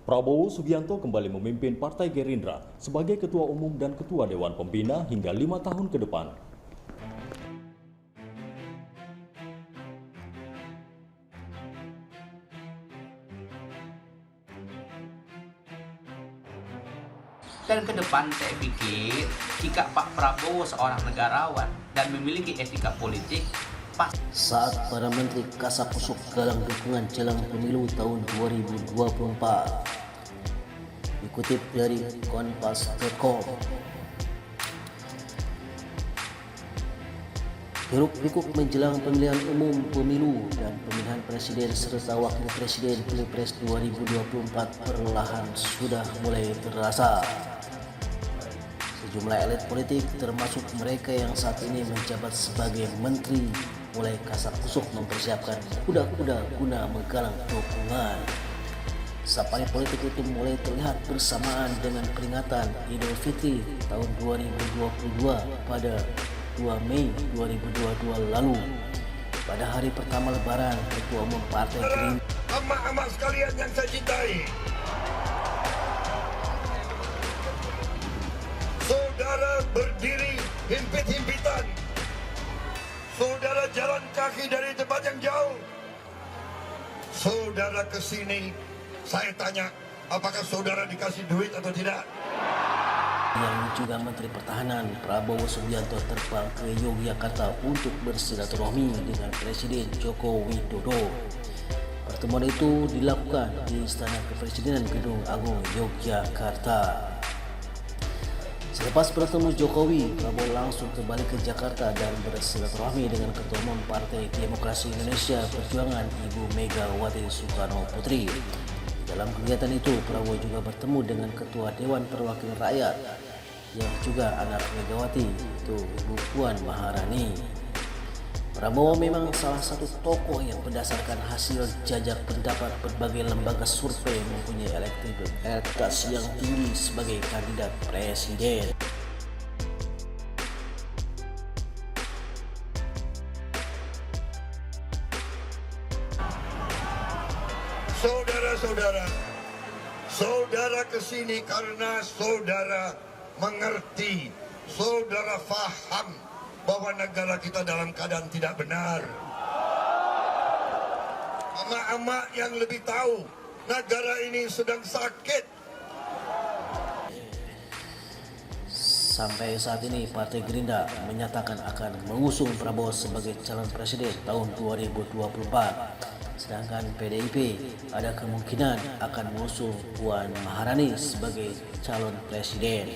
Prabowo Subianto kembali memimpin Partai Gerindra sebagai Ketua Umum dan Ketua Dewan Pembina hingga 5 tahun ke depan. Dan ke depan saya pikir jika Pak Prabowo seorang negarawan dan memiliki etika politik, saat para menteri kasak-kusuk galang dukungan jelang pemilu tahun 2024. Dikutip dari Kompas.com, hiruk-pikuk menjelang pemilihan umum pemilu dan pemilihan presiden serta wakil presiden Pilpres 2024 perlahan sudah mulai terasa. Sejumlah elit politik termasuk mereka yang saat ini menjabat sebagai menteri mulai kasak-kusuk mempersiapkan kuda-kuda guna menggalang dukungan. Sapane politik itu mulai terlihat bersamaan dengan peringatan Idul Fitri tahun 2022 pada 2 Mei 2022 lalu. Pada hari pertama Lebaran, Ketua Umum Partai Gerindra, emak-emak sekalian yang saya cintai, saudara berdiri himpit-himpitan, saudara jalan kaki dari tempat yang jauh, saudara kesini, saya tanya, apakah saudara dikasih duit atau tidak? yang juga Menteri Pertahanan Prabowo Subianto terbang ke Yogyakarta untuk bersilaturahmi dengan Presiden Joko Widodo. Pertemuan itu dilakukan di Istana Kepresidenan Gedung Agung Yogyakarta. Selepas bertemu Jokowi, Prabowo langsung kembali ke Jakarta dan bersilaturahmi dengan Ketua Umum Partai Demokrasi Indonesia Perjuangan Ibu Megawati Soekarno Putri. Dalam kegiatan itu, Prabowo juga bertemu dengan Ketua Dewan Perwakilan Rakyat yang juga anak Megawati, yaitu Ibu Puan Maharani. Prabowo memang salah satu tokoh yang berdasarkan hasil jajak pendapat berbagai lembaga survei mempunyai elektabilitas yang tinggi sebagai kandidat presiden. Saudara-saudara, saudara kesini karena saudara mengerti, saudara faham bahwa negara kita dalam keadaan tidak benar. Emak-emak yang lebih tahu negara ini sedang sakit. Sampai saat ini Partai Gerindra menyatakan akan mengusung Prabowo sebagai calon presiden tahun 2024. Sedangkan PDIP ada kemungkinan akan mengusung Puan Maharani sebagai calon presiden.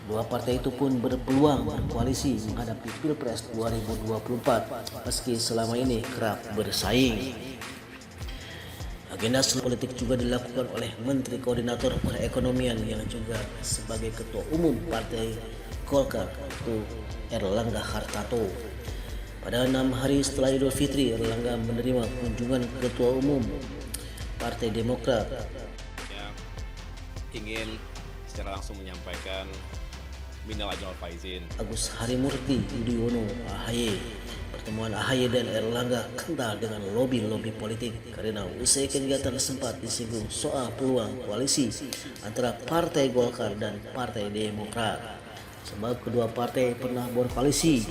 Dua partai itu pun berpeluang berkoalisi menghadapi Pilpres 2024 meski selama ini kerap bersaing. Agenda politik juga dilakukan oleh Menteri Koordinator Perekonomian yang juga sebagai Ketua Umum Partai Golkar, yaitu Erlangga Hartarto. Pada 6 hari setelah Idul Fitri, Erlangga menerima kunjungan Ketua Umum Partai Demokrat. Ingin secara langsung menyampaikan minal aidin wal faizin Agus Harimurti Yudhoyono AHY. Pertemuan AHY dan Erlangga kental dengan lobi-lobi politik karena usai kegiatan sempat disinggung soal peluang koalisi antara Partai Golkar dan Partai Demokrat. Sebab kedua partai pernah berkoalisi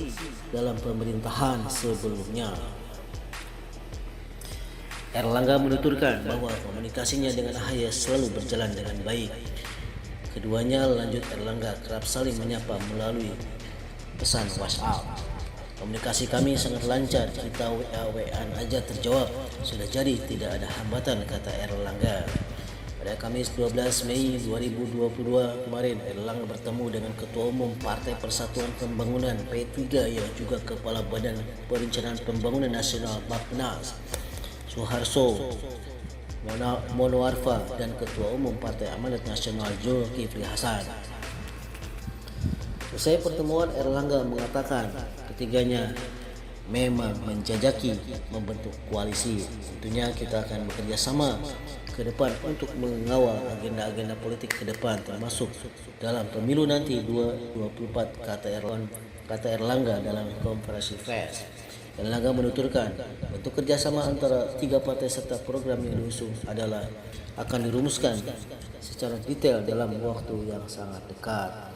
dalam pemerintahan sebelumnya. Erlangga menuturkan bahwa komunikasinya dengan AHY selalu berjalan dengan baik. Keduanya, lanjut Erlangga, kerap saling menyapa melalui pesan WhatsApp. Komunikasi kami sangat lancar, kita WA-WA-an aja terjawab. Sudah jadi tidak ada hambatan, kata Erlangga. Pada Kamis 12 Mei 2022 kemarin, Erlangga bertemu dengan Ketua Umum Partai Persatuan Pembangunan P3 yang juga Kepala Badan Perencanaan Pembangunan Nasional Bappenas, Suharso Monoarfa, dan Ketua Umum Partai Amanat Nasional Zulkifli Hasan. Usai pertemuan, Erlangga mengatakan ketiganya memang menjajaki membentuk koalisi. Tentunya kita akan bekerja sama ke depan untuk mengawal agenda-agenda politik ke depan, termasuk dalam pemilu nanti 2024, kata Erlangga dalam konferensi pers. Erlangga menuturkan bentuk kerjasama antara tiga partai serta program yang diusung adalah akan dirumuskan secara detail dalam waktu yang sangat dekat.